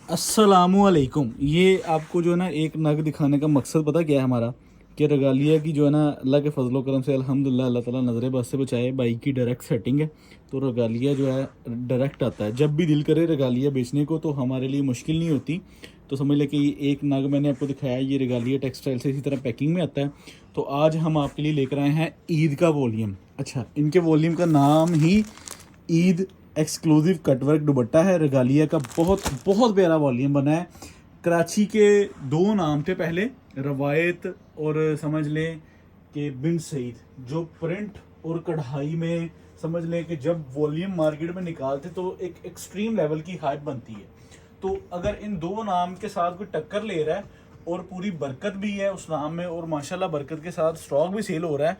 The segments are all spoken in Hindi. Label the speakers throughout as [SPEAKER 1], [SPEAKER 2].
[SPEAKER 1] अस्सलामुअलैकुम। ये आपको जो है ना एक नग दिखाने का मकसद पता क्या है हमारा, कि रगालिया की जो है ना अल्लाह के फजलो करम से अल्हम्दुलिल्लाह अल्लाह ताला नज़र बद से बचाए। बाइक की डायरेक्ट सेटिंग है तो रगालिया जो है डायरेक्ट आता है। जब भी दिल करे रगालिया बेचने को तो हमारे लिए मुश्किल नहीं होती। तो समझ लें कि ये एक नग मैंने आपको दिखाया, ये रगालिया टेक्सटाइल से इसी तरह पैकिंग में आता है। तो आज हम आपके लिए लेकर आए हैं ईद का वॉल्यूम। अच्छा, इनके वॉल्यूम का नाम ही ईद एक्सक्लूसिव कटवर्क दुपट्टा है। रेगालिया का बहुत बहुत प्यारा वॉल्यूम बना है। कराची के दो नाम थे पहले, रवायत और समझ लें कि बिन सईद, जो प्रिंट और कढ़ाई में समझ लें कि जब वॉल्यूम मार्केट में निकालते तो एक एक्सट्रीम लेवल की हाइप बनती है। तो अगर इन दो नाम के साथ कोई टक्कर ले रहा है और पूरी बरकत भी है उस नाम में और माशाल्लाह बरकत के साथ स्टॉक भी सेल हो रहा है,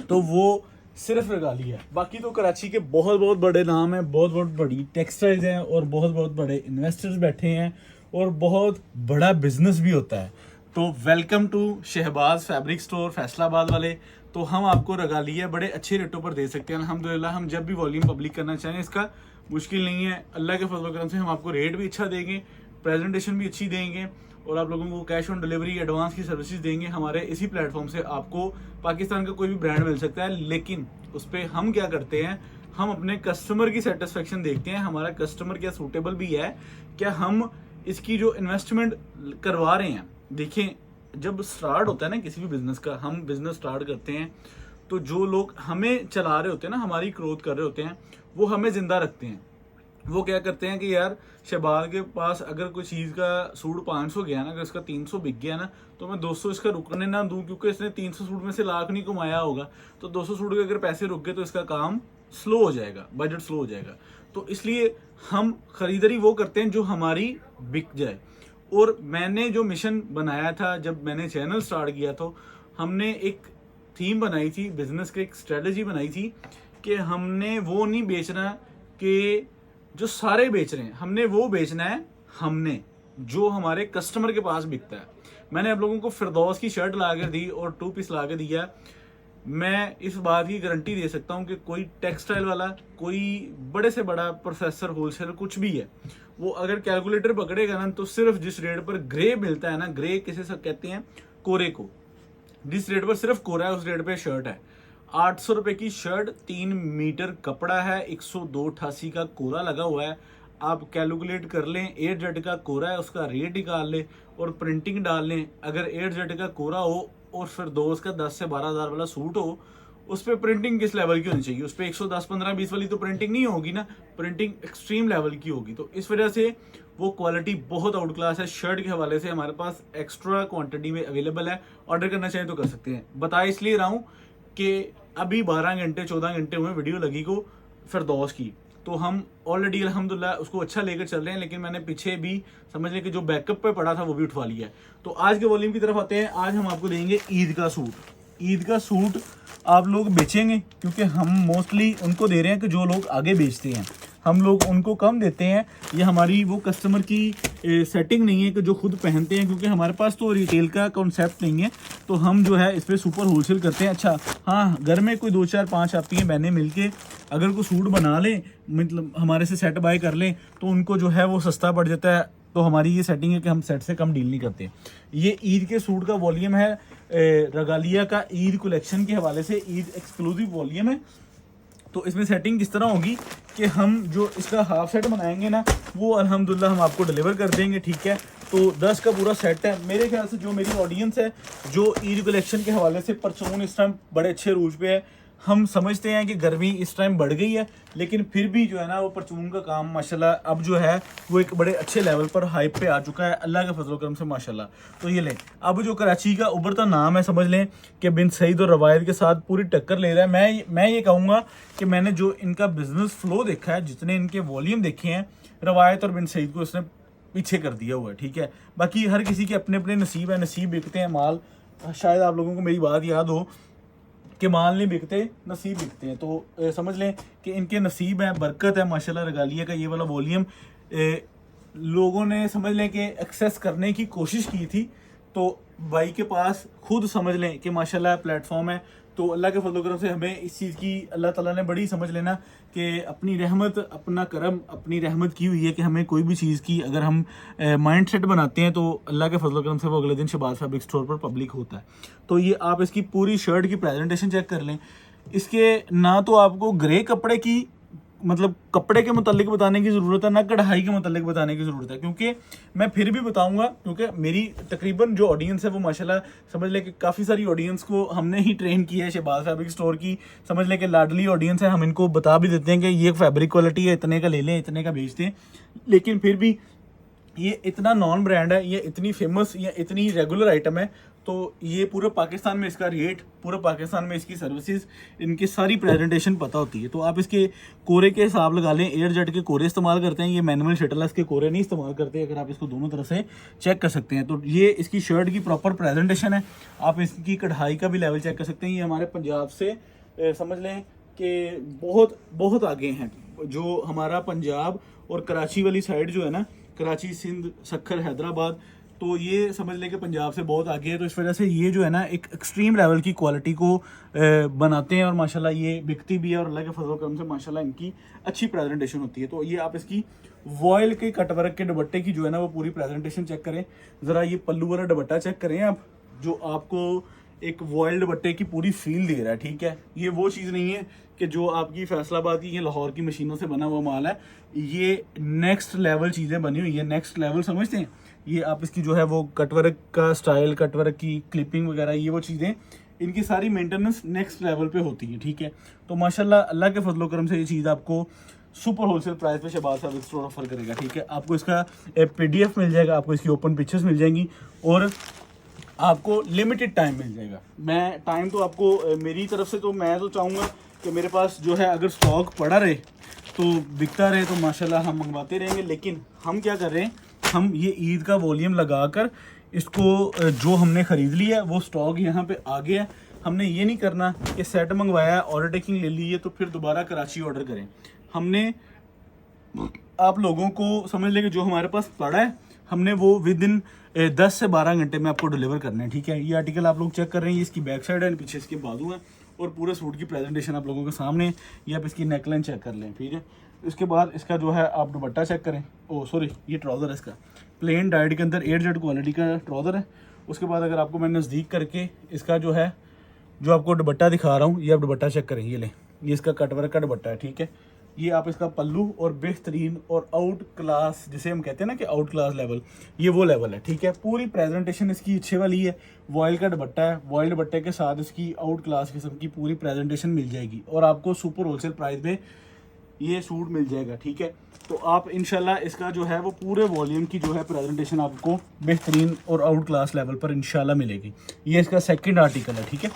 [SPEAKER 1] तो वो सिर्फ रगाली है। बाकी तो कराची के बहुत बहुत बड़े नाम हैं, बहुत बहुत बड़ी टेक्सटाइल्स हैं और बहुत बहुत बड़े इन्वेस्टर्स बैठे हैं और बहुत बड़ा बिजनेस भी होता है। तो welcome to Shahbaz fabric store Faisalabad वाले। तो हम आपको रगालिया बड़े अच्छे रेटों पर दे सकते हैं अल्हम्दुलिल्लाह। हम जब भी वॉल्यूम पब्लिक करना चाहें इसका मुश्किल नहीं है। अल्लाह के फजल करम से हम आपको रेट भी अच्छा देंगे, प्रेजेंटेशन भी अच्छी देंगे और आप लोगों को कैश ऑन डिलीवरी एडवांस की सर्विसेज देंगे। हमारे इसी प्लेटफॉर्म से आपको पाकिस्तान का कोई भी ब्रांड मिल सकता है, लेकिन उस पर हम क्या करते हैं, हम अपने कस्टमर की सेटिस्फेक्शन देखते हैं। हमारा कस्टमर क्या सूटेबल भी है, क्या हम इसकी जो इन्वेस्टमेंट करवा रहे हैं। देखें, जब स्टार्ट होता है ना किसी भी बिजनेस का, हम बिजनेस स्टार्ट करते हैं तो जो लोग हमें चला रहे होते हैं ना, हमारी ग्रोथ कर रहे होते हैं, वो हमें जिंदा रखते हैं। वो क्या करते हैं कि यार शहबाज के पास अगर कोई चीज़ का सूट 500 गया ना, अगर इसका 300 बिक गया ना, तो मैं 200 इसका रुकने ना दूं, क्योंकि इसने 300 सूट में से लाख नहीं कमाया होगा। तो 200 सूट के अगर पैसे रुक गए तो इसका काम स्लो हो जाएगा, बजट स्लो हो जाएगा। तो इसलिए हम खरीदारी वो करते हैं जो हमारी बिक जाए। और मैंने जो मिशन बनाया था जब मैंने चैनल स्टार्ट किया, तो हमने एक थीम बनाई थी, बिजनेस की एक स्ट्रेटजी बनाई थी कि हमने वो नहीं बेचना कि जो सारे बेच रहे हैं, हमने वो बेचना है हमने जो हमारे कस्टमर के पास बिकता है। मैंने आप लोगों को फिरदौस की शर्ट ला कर दी और 2 पीस ला के दिया। मैं इस बात की गारंटी दे सकता हूँ कि कोई टेक्सटाइल वाला, कोई बड़े से बड़ा प्रोसेसर होलसेलर कुछ भी है, वो अगर कैलकुलेटर पकड़ेगा ना, तो सिर्फ जिस रेट पर ग्रे मिलता है ना, ग्रे किसे सब कहते हैं, कोरे को, जिस रेट पर सिर्फ कोरा है उस रेट पे शर्ट है। 800 रुपए की शर्ट, 3 मीटर कपड़ा है, 102.88 का कोरा लगा हुआ है। आप कैलकुलेट कर लें, 8 जेड का कोरा है उसका रेट निकाल लें और प्रिंटिंग डाल लें। अगर 8 जेड का कोरा हो और फिर दोस्त का 10 से 12 हज़ार वाला सूट हो, उस पर प्रिंटिंग किस लेवल की होनी चाहिए? उस पर 110, 15, 20 वाली तो प्रिंटिंग नहीं होगी ना, प्रिंटिंग एक्सट्रीम लेवल की होगी। तो इस वजह से वो क्वालिटी बहुत आउट क्लास है। शर्ट के हवाले से हमारे पास एक्स्ट्रा क्वांटिटी में अवेलेबल है, ऑर्डर करना चाहें तो कर सकते हैं। बता इसलिए रहा हूँ कि अभी 12 घंटे 14 घंटे हुए वीडियो लगी को फिरदौस की, तो हम ऑलरेडी अल्हम्दुलिल्लाह उसको अच्छा लेकर चल रहे हैं। लेकिन मैंने पीछे भी समझ लें कि जो बैकअप पे पड़ा था वो भी उठवा लिया है। तो आज के वॉल्यूम की तरफ आते हैं। आज हम आपको देंगे ईद का सूट। ईद का सूट आप लोग बेचेंगे, क्योंकि हम मोस्टली उनको दे रहे हैं कि जो लोग आगे बेचते हैं, हम लोग उनको कम देते हैं। ये हमारी वो कस्टमर की सेटिंग नहीं है कि जो खुद पहनते हैं, क्योंकि हमारे पास तो रिटेल का कॉन्सेप्ट नहीं है। तो हम जो है इस पर सुपर होलसेल करते हैं। अच्छा हाँ, घर में कोई 2 4 5 आती हैं बहनें मिलके अगर कोई सूट बना लें, मतलब हमारे से सेट बाय कर लें, तो उनको जो है वो सस्ता पड़ जाता है। तो हमारी ये सेटिंग है कि हम सेट से कम डील नहीं करते। ये ईद के सूट का वॉल्यूम है, रगालिया का ईद कलेक्शन के हवाले से ईद एक्सक्लूसिव वॉल्यूम है। तो इसमें सेटिंग किस तरह होगी कि हम जो इसका हाफ सेट बनाएंगे ना, वो अल्हम्दुलिल्लाह हम आपको डिलीवर कर देंगे, ठीक है। तो 10 का पूरा सेट है। मेरे ख्याल से जो मेरी ऑडियंस है, जो ईद कलेक्शन के हवाले से परचून इस टाइम बड़े अच्छे रूज पे है। हम समझते हैं कि गर्मी इस टाइम बढ़ गई है, लेकिन फिर भी जो है ना वो परचून का काम माशाल्लाह अब जो है वो एक बड़े अच्छे लेवल पर हाइप पे आ चुका है, अल्लाह के फजल करम से माशाल्लाह। तो ये लें, अब जो कराची का उभरता नाम है, समझ लें कि बिन सईद और रवायत के साथ पूरी टक्कर ले रहा है। मैं ये कहूँगा कि मैंने जो इनका बिजनेस फ्लो देखा है, जितने इनके वॉल्यूम देखे हैं, रवायत और बिन सईद को इसने पीछे कर दिया हुआ है, ठीक है। बाकी हर किसी के अपने अपने नसीब है, नसीब बिकते हैं माल। शायद आप लोगों को मेरी बात याद हो कि माल नहीं बिकते, नसीब बिकते हैं। तो समझ लें कि इनके नसीब है, बरकत है माशाल्लाह। रगालिया का ये वाला वॉल्यूम लोगों ने समझ लें कि एक्सेस करने की कोशिश की थी, तो भाई के पास खुद समझ लें कि माशाल्लाह प्लेटफॉर्म है, तो अल्लाह के फजल करम से हमें इस चीज़ की अल्लाह ताला ने बड़ी समझ लेना कि अपनी रहमत, अपना करम, अपनी रहमत की हुई है कि हमें कोई भी चीज़ की अगर हम माइंड सेट बनाते हैं तो अल्लाह के फजल करम से वो अगले दिन शहबाज फैब्रिक स्टोर पर पब्लिक होता है। तो ये आप इसकी पूरी शर्ट की प्रेजेंटेशन चेक कर लें। इसके ना तो आपको ग्रे कपड़े की मतलब कपड़े के मुतालिक बताने की ज़रूरत है, ना कढ़ाई के मुतालिक बताने की ज़रूरत है, क्योंकि मैं फिर भी बताऊंगा क्योंकि मेरी तकरीबन जो ऑडियंस है वो माशाल्लाह समझ ले कि काफ़ी सारी ऑडियंस को हमने ही ट्रेन किया है शहबाज फैब्रिक स्टोर की, समझ ले कि लाडली ऑडियंस है। हम इनको बता भी देते हैं कि ये फैब्रिक क्वालिटी है, इतने का ले लें, इतने का बेचते हैं, लेकिन फिर भी ये इतना नॉन ब्रांड है, ये इतनी फेमस या इतनी रेगुलर आइटम है, तो ये पूरे पाकिस्तान में इसका रेट, पूरे पाकिस्तान में इसकी सर्विसेज, इनकी सारी प्रेजेंटेशन पता होती है। तो आप इसके कोरे के हिसाब लगा लें, एयर जेट के कोरे इस्तेमाल करते हैं, ये मैनुअल शटलस के कोरे नहीं इस्तेमाल करते। अगर आप इसको दोनों तरफ से चेक कर सकते हैं तो ये इसकी शर्ट की प्रॉपर प्रेजेंटेशन है। आप इसकी कढ़ाई का भी लेवल चेक कर सकते हैं। ये हमारे पंजाब से समझ लें कि बहुत बहुत आगे हैं। जो हमारा पंजाब और कराची वाली साइड जो है ना, कराची, सिंध, सक्खर, हैदराबाद, तो ये समझ लें कि पंजाब से बहुत आगे है। तो इस वजह से ये जो है ना एक एक्सट्रीम लेवल की क्वालिटी को बनाते हैं और माशाल्लाह ये बिकती भी है और अल्लाह के फजल करम से माशाल्लाह इनकी अच्छी प्रेजेंटेशन होती है। तो ये आप इसकी वॉयल के कटवर्क के दुपट्टे की जो है ना वो पूरी प्रेजेंटेशन चेक करें। ज़रा ये पल्लू वाला दुपट्टा चेक करें आप, जो आपको एक वॉयल दुपट्टे की पूरी फील दे रहा है। ठीक है, ये वो चीज़ नहीं है कि जो आपकी फैसलाबाद की या लाहौर की मशीनों से बना हुआ माल है। ये नेक्स्ट लेवल चीज़ें बनी हुई है, नेक्स्ट लेवल समझते हैं। ये आप इसकी जो है वो कटवर्क का स्टाइल, कटवर्क की क्लिपिंग वगैरह, ये वो चीज़ें, इनकी सारी मेंटेनेंस नेक्स्ट लेवल पे होती है। ठीक है, तो माशाल्लाह अल्लाह के फजलो करम से ये चीज़ आपको सुपर होलसेल प्राइस पे शहबाज फैब्रिक स्टोर ऑफर करेगा। ठीक है, आपको इसका PDF मिल जाएगा, आपको इसकी ओपन पिक्चर्स मिल जाएंगी और आपको लिमिटेड टाइम मिल जाएगा। मैं टाइम तो आपको मेरी तरफ से तो मैं तो चाहूँगा कि मेरे पास जो है अगर स्टॉक पड़ा रहे तो बिकता रहे तो माशाल्लाह हम मंगवाते रहेंगे। लेकिन हम क्या कर रहे हैं, हम ये ईद का वॉल्यूम लगाकर इसको जो हमने ख़रीद लिया है वो स्टॉक यहाँ पे आ गया है। हमने ये नहीं करना कि सेट मंगवाया है, ऑर्डर टेकिंग ले ली है तो फिर दोबारा कराची ऑर्डर करें। हमने आप लोगों को समझ लें कि जो हमारे पास पड़ा है हमने वो विद इन 10 से 12 घंटे में आपको डिलीवर करना है। ठीक है, ये आर्टिकल आप लोग चेक कर रहे हैं, ये इसकी बैक साइड है, पीछे इसके बाजू है और पूरे सूट की प्रेजेंटेशन आप लोगों के सामने है। ये आप इसकी नेकलाइन चेक कर लें। ठीक है, इसके बाद इसका जो है आप दुपट्टा चेक करें। ओ सॉरी, ये ट्राउज़र है इसका, प्लेन डाइड के अंदर एयर जेट क्वालिटी का ट्राउज़र है। उसके बाद अगर आपको मैं नज़दीक करके इसका जो है जो आपको दुपट्टा दिखा रहा हूँ, ये आप दुपट्टा चेक करें, ये लें, ये इसका कटवर्क का दुपट्टा है। ठीक है, ये आप इसका पल्लू और बेहतरीन और आउट क्लास, जिसे हम कहते हैं ना कि आउट क्लास लेवल, ये वो लेवल है। ठीक है, पूरी प्रेजेंटेशन इसकी अच्छे वाली है। वॉयल का दुपट्टा है, वॉयल दुपट्टे के साथ इसकी आउट क्लास किस्म की पूरी प्रेजेंटेशन मिल जाएगी और आपको सुपर होलसेल प्राइस में ये सूट मिल जाएगा। ठीक है, तो आप इंशाल्लाह इसका जो है वो पूरे वॉल्यूम की जो है प्रेजेंटेशन आपको बेहतरीन और आउट क्लास लेवल पर इंशाल्लाह मिलेगी। ये इसका सेकंड आर्टिकल है। ठीक है,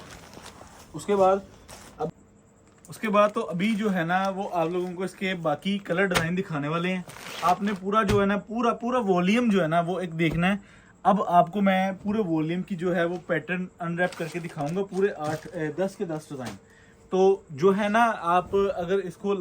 [SPEAKER 1] उसके बाद तो अभी जो है ना वो आप लोगों को इसके बाकी कलर डिज़ाइन दिखाने वाले हैं। आपने पूरा जो है ना पूरा वॉल्यूम जो है ना वो एक देखना है। अब आपको मैं पूरे वॉल्यूम की जो है वो पैटर्न अनरैप करके दिखाऊंगा, पूरे 10 के 10 डिज़ाइन। तो जो है ना आप अगर इसको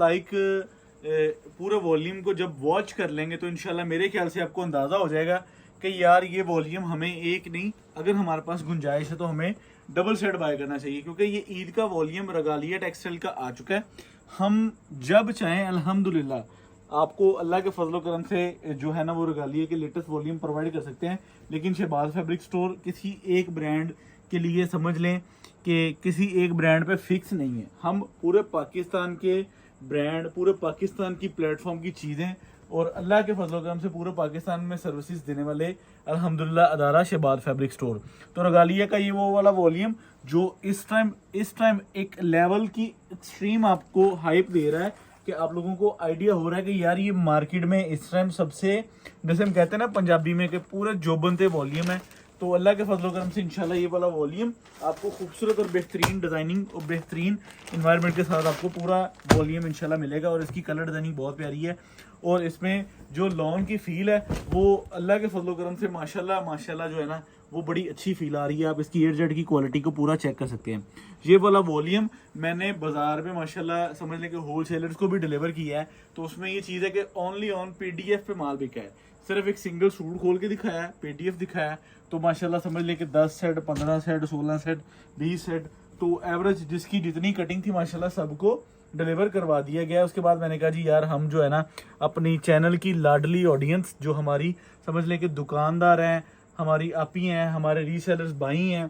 [SPEAKER 1] पूरे वॉल्यूम को जब वॉच कर लेंगे तो इंशाल्लाह मेरे ख्याल से आपको अंदाज़ा हो जाएगा कि यार ये वॉल्यूम हमें एक नहीं, अगर हमारे पास गुंजाइश है तो हमें डबल सेट बाय करना चाहिए, क्योंकि ये ईद का वॉल्यूम रगालिया टेक्सटाइल का आ चुका है। हम जब चाहें अल्हम्दुलिल्लाह आपको अल्लाह के फजल करम से जो है ना वो रगालिया के लेटेस्ट वॉल्यूम प्रोवाइड कर सकते हैं। लेकिन शहबाज फैब्रिक स्टोर किसी एक ब्रांड के लिए समझ लें कि किसी एक ब्रांड पे फिक्स नहीं है। हम पूरे पाकिस्तान के ब्रांड, पूरे पाकिस्तान की प्लेटफॉर्म की चीज़ें और अल्लाह के फजल करम से पूरे पाकिस्तान में सर्विसेज देने वाले अल्हम्दुलिल्लाह अदारा शहबाज फैब्रिक स्टोर। तो रगालिया का ये वो वाला वॉल्यूम जो इस टाइम एक लेवल की एक्सट्रीम आपको हाइप दे रहा है कि आप लोगों को आइडिया हो रहा है कि यार ये मार्केट में इस टाइम सबसे, जैसे हम कहते हैं ना पंजाबी में, कि पूरे जोबनते वॉल्यूम है। तो अल्लाह के फजल करम से इंशाल्लाह ये वाला वॉल्यूम आपको खूबसूरत और बेहतरीन डिज़ाइनिंग और बेहतरीन इन्वायरमेंट के साथ आपको पूरा वॉल्यूम इंशाल्लाह मिलेगा। और इसकी कलर डिज़ाइनिंग बहुत प्यारी है और इसमें जो लॉन की फील है वो अल्लाह के फजल करम से माशाल्लाह जो है ना वो बड़ी अच्छी फील आ रही है। आप इसकी एयरजेट की क्वालिटी को पूरा चेक कर सकते हैं। ये वाला वॉल्यूम मैंने बाजार में माशाल्लाह समझ लें कि होल सेलर्स को भी डिलीवर किया है, तो उसमें ये चीज़ है कि ओनली ऑन PDF पे माल बिका है। सिर्फ एक सिंगल सूट खोल के दिखाया है, PDF दिखाया है, तो माशाल्लाह समझ लें कि 10 सेट, 15 सेट, 16 सेट, 20 सेट, तो एवरेज जिसकी जितनी कटिंग थी माशाल्लाह सबको डिलीवर करवा दिया गया। उसके बाद मैंने कहा जी यार हम जो है ना अपनी चैनल की लाडली ऑडियंस जो हमारी समझ लें कि दुकानदार हैं, हमारी आपी हैं, हमारे रीसेलर्स भाई हैं,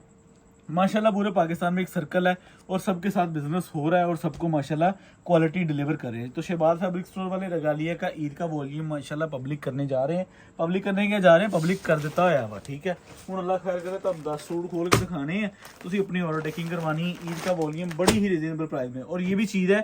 [SPEAKER 1] माशाल्लाह पूरे पाकिस्तान में एक सर्कल है और सबके साथ बिजनेस हो रहा है और सबको माशाल्लाह क्वालिटी डिलीवर कर रहे हैं। तो शहबाज फैब्रिक स्टोर वाले रगालिया का ईद का वॉल्यूम माशाल्लाह पब्लिक करने जा रहे हैं। पब्लिक करने क्या जा रहे हैं, पब्लिक कर देता होया वा, ठीक है। हुण अल्लाह खैर करे तो 10 सूट खोल के दिखाने हैं, तुसी अपनी ऑर्डर टेकिंग करवानी। ईद का वॉल्यूम बड़ी ही रिजनेबल प्राइस में, और ये भी चीज़ है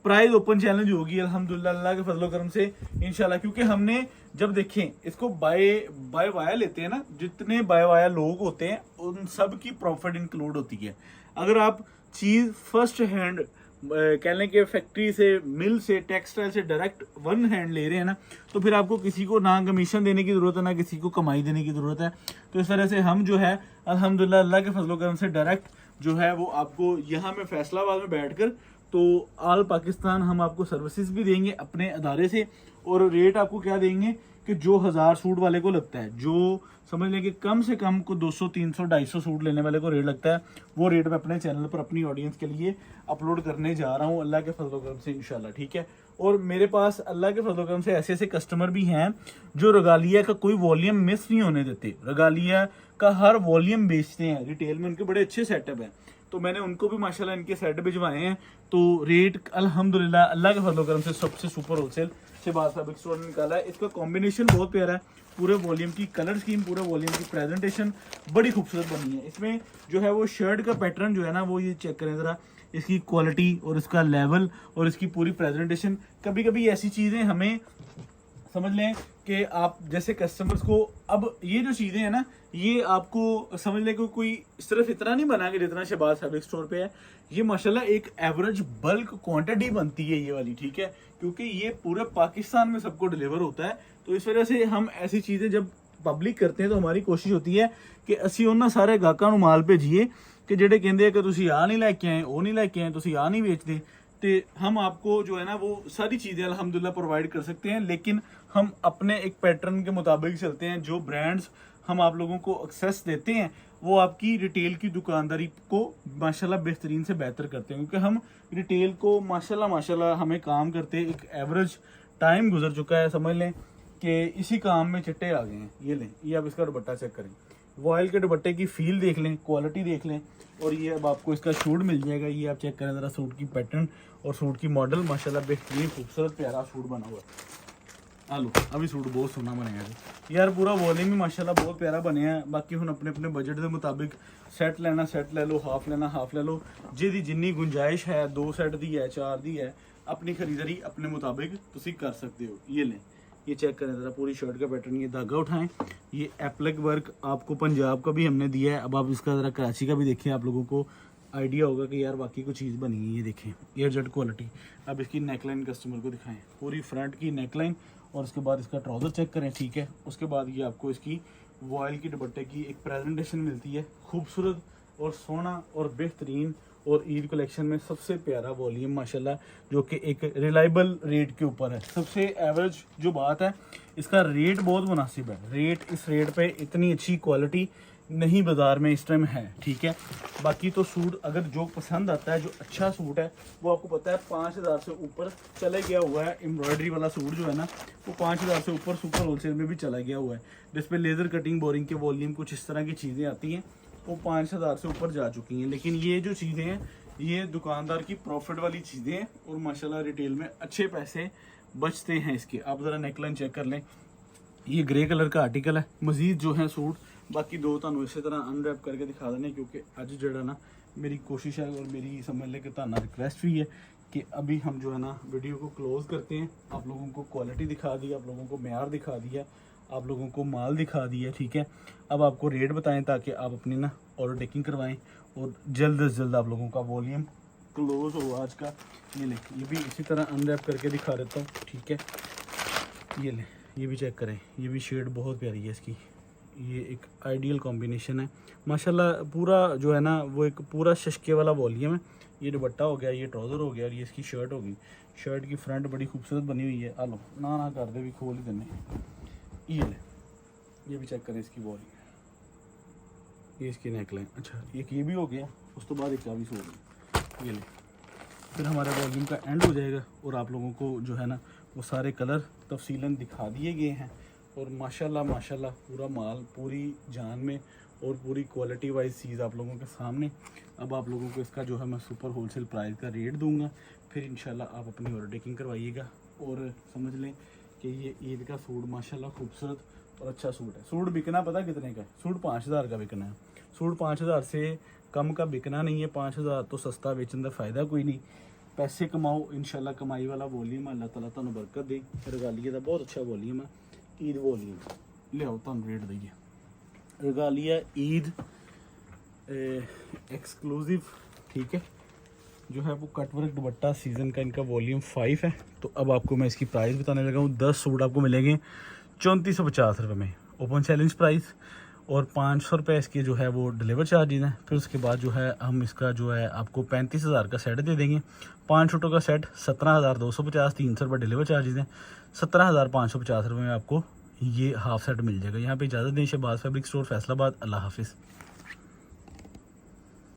[SPEAKER 1] प्राइस ओपन चैलेंज होगी अल्हम्दुलिल्लाह अल्लाह के फजलो करम से इंशाल्लाह, क्योंकि हमने जब देखें इसको बाय वाया लेते हैं ना, जितने बाय वाया लोग होते हैं उन सब की प्रॉफिट इंक्लूड होती है। अगर आप चीज़ फर्स्ट हैंड कह लें कि फैक्ट्री से, मिल से, टेक्सटाइल से डायरेक्ट वन हैंड ले रहे हैं ना, तो फिर आपको किसी को ना कमीशन देने की ज़रूरत है ना किसी को कमाई देने की ज़रूरत है। तो इस तरह से हम जो है अल्हम्दुलिल्लाह अल्लाह के फजलो करम से डायरेक्ट जो है वो आपको यहाँ में फैसलाबाद में बैठ कर तो ऑल पाकिस्तान हम आपको सर्विसेज भी देंगे अपने अदारे से, और रेट आपको क्या देंगे कि जो 1000 सूट वाले को लगता है, जो समझ लें कि कम से कम को 200, 300, 250 सूट लेने वाले को रेट लगता है, वो रेट मैं अपने चैनल पर अपनी ऑडियंस के लिए अपलोड करने जा रहा हूँ अल्लाह के फजल करम से इंशाल्लाह, ठीक है। और मेरे पास अल्लाह के फजल करम से ऐसे ऐसे कस्टमर भी हैं जो रगालिया का कोई वॉल्यूम मिस नहीं होने देते, रगालिया का हर वॉल्यूम बेचते हैं रिटेल में, उनके बड़े अच्छे सेटअप हैं। तो मैंने उनको भी माशाल्लाह इनके सेट भिजवाए हैं, तो रेट अल्हम्दुलिल्लाह अल्लाह के फजल करम से सबसे super wholesale Shahbaz fabric store ने निकाला है। इसका कॉम्बिनेशन बहुत प्यारा है, पूरे वॉल्यूम की कलर स्कीम, पूरे वॉल्यूम की प्रेजेंटेशन बड़ी खूबसूरत बनी है। इसमें जो है वो शर्ट का पैटर्न जो है ना वो ये चेक करें ज़रा, इसकी क्वालिटी और इसका लेवल और इसकी पूरी प्रेजेंटेशन। कभी कभी ऐसी चीज़ें हमें समझ लें कि आप जैसे कस्टमर्स को, अब ये जो चीज़ें हैं ना ये आपको समझ लें कि कोई सिर्फ इतना नहीं बना कि जितना शहबाज फैब्रिक स्टोर पे है, ये माशाल्लाह एक एवरेज बल्क क्वांटिटी बनती है ये वाली, ठीक है, क्योंकि ये पूरे पाकिस्तान में सबको डिलीवर होता है। तो इस वजह से हम ऐसी चीज़ें जब पब्लिक करते हैं तो हमारी कोशिश होती है कि असी उन्होंने सारे गाहकों ਨੂੰ माल भेजिए कि ਜਿਹੜੇ ਕਹਿੰਦੇ ਆ कि तुसी आ नहीं लैके आए, वो नहीं लैके आए, तुसी आ नहीं बेचते, तो हम आपको जो है ना वो सारी चीज़ें अल्हम्दुलिल्लाह प्रोवाइड कर सकते हैं, लेकिन हम अपने एक पैटर्न के मुताबिक चलते हैं। जो ब्रांड्स हम आप लोगों को एक्सेस देते हैं वो आपकी रिटेल की दुकानदारी को माशाल्लाह बेहतरीन से बेहतर करते हैं, क्योंकि हम रिटेल को माशाल्लाह हमें काम करते एक एवरेज टाइम गुजर चुका है, समझ लें कि इसी काम में चिट्टे आ गए हैं। ये लें, ये आप इसका दुपट्टा चेक करें, वॉयल के दुपट्टे की फील देख लें, क्वालिटी देख लें, और ये अब आपको इसका शूट मिल जाएगा। ये आप चेक करें ज़रा, सूट की पैटर्न और सूट की मॉडल माशाल्लाह बेहतरीन खूबसूरत प्यारा सूट बना हुआ है। आलो अभी सूट बहुत सोहना बनेगा जी यार, पूरा वॉल्यूम ही माशाल्लाह बहुत प्यारा बने हैं। बाकी हम अपने अपने बजट के मुताबिक सैट लेना सैट ले लो, हाफ लेना हाफ ले लो, जिहदी जिन्नी गुंजाइश है, 2 सेट दी है, 4 दी है, अपनी खरीदारी अपने मुताबिक तुसी कर सकते हो। ये लें, ये चेक करें ज़रा पूरी शर्ट का पैटर्न, ये धागा उठाएं, ये एप्लिक वर्क आपको पंजाब का भी हमने दिया है। अब आप इसका ज़रा कराची का भी देखें, आप लोगों को आइडिया होगा कि यार बाकी कोई चीज़ बनी है। ये देखें एयरजेट क्वालिटी। अब इसकी नेकलाइन कस्टमर को दिखाएं, पूरी फ्रंट की नेकलाइन, और उसके बाद इसका ट्राउज़र चेक करें, ठीक है। उसके बाद ये आपको इसकी वॉयल की दुपट्टे की एक प्रेजेंटेशन मिलती है, खूबसूरत और सोना और बेहतरीन, और ईद कलेक्शन में सबसे प्यारा वॉल्यूम माशाल्लाह, जो कि एक रिलायबल रेट के ऊपर है। सबसे एवरेज जो बात है, इसका रेट बहुत मुनासिब है, रेट इस रेट पे इतनी अच्छी क्वालिटी नहीं बाज़ार में इस टाइम है, ठीक है। बाकी तो सूट अगर जो पसंद आता है, जो अच्छा सूट है, वो आपको पता है 5000 से ऊपर चले गया हुआ है। एम्ब्रॉयडरी वाला सूट जो है ना वो 5000 से ऊपर सुपर होलसेल में भी चला गया हुआ है, जिस पे लेज़र कटिंग, बोरिंग के वॉल्यूम, कुछ इस तरह की चीज़ें आती हैं, वो 5000 से ऊपर जा चुकी हैं। लेकिन ये जो चीज़ें हैं ये दुकानदार की प्रॉफिट वाली चीज़ें हैं, और माशाल्लाह रिटेल में अच्छे पैसे बचते हैं इसके। आप ज़रा नेकलाइन चेक कर लें, ये ग्रे कलर का आर्टिकल है। मज़ीद जो है सूट बाकी दो तुहानू इसी तरह अनरैप करके दिखा देने, क्योंकि अज जो ना मेरी कोशिश है और मेरी समझ लें कि तुहानू रिक्वेस्ट भी है कि अभी हम जो है ना वीडियो को क्लोज़ करते हैं। आप लोगों को क्वालिटी दिखा दी, आप लोगों को मेयार दिखा दिया, आप लोगों को माल दिखा दिया, ठीक है। अब आपको रेट बताएं ताकि आप अपनी ना ऑर्डर टेकिंग करवाएं, और जल्द से जल्द आप लोगों का वॉल्यूम क्लोज़ हो आज का। ये लें, ये भी इसी तरह अनरैप करके दिखा देता हूँ, ठीक है। ये लें, ये भी चेक करें, ये भी शेड बहुत प्यारी है इसकी, ये एक आइडियल कॉम्बिनेशन है माशाल्लाह। पूरा जो है ना वो एक पूरा शशके वाला वॉल्यूम है। ये दुपट्टा हो गया, ये ट्राउज़र हो गया और ये इसकी शर्ट होगी। शर्ट की फ्रंट बड़ी खूबसूरत बनी हुई है। आ लो ना कर दे भी खोल ही देने। ये ले, ये भी चेक करें इसकी वॉल्यूम, ये इसकी नेकलाइन। अच्छा एक ये भी हो गया, उस तो बाद एक का भी सो गई। ये ले, फिर हमारा वॉल्यूम का एंड हो जाएगा और आप लोगों को जो है ना वो सारे कलर तफसीलन दिखा दिए गए हैं। और माशाल्लाह माशाल्लाह पूरा माल पूरी जान में और पूरी क्वालिटी वाइज चीज़ आप लोगों के सामने। अब आप लोगों को इसका जो है मैं सुपर होलसेल प्राइस का रेट दूंगा, फिर इंशाल्लाह आप अपनी ऑर्डर टेकिंग करवाइएगा। और समझ लें कि ये ईद का सूट माशाल्लाह खूबसूरत और अच्छा सूट है। सूट बिकना पता कितने का है? सूट 5000 का बिकना है। सूट 5000 से कम का बिकना नहीं है। 5000 तो सस्ता बेचने का फ़ायदा कोई नहीं। पैसे कमाओ इंशाल्लाह, कमाई वाला वॉल्यूम है। अल्लाह ताला तुहानू बरकत दे। रगालिया का बहुत अच्छा वॉल्यूम है, ईद वॉल्यूम। लियाओ तुहानू रेट दईए। रगालिया ईद एक्सक्लूसिव, ठीक है, जो है वो कटवर्क दुपट्टा सीज़न का इनका वॉल्यूम 5 है। तो अब आपको मैं इसकी प्राइस बताने लगा हूँ। 10 सूट आपको मिलेंगे 3450 रुपये में ओपन चैलेंज प्राइस, और 500 रुपये इसके जो है वो डिलीवर चार्जेज हैं। फिर उसके बाद जो है हम इसका जो है आपको 35,000 का सेट दे देंगे। 5 सूटों का सेट 17,250, 300 रुपये डिलीवर चार्जेज हैं। 17,550 रुपये में आपको ये हाफ सेट मिल जाएगा। यहाँ पे इजाज़त दें। Shahbaz fabric store, Faisalabad. अल्लाह हाफिज़।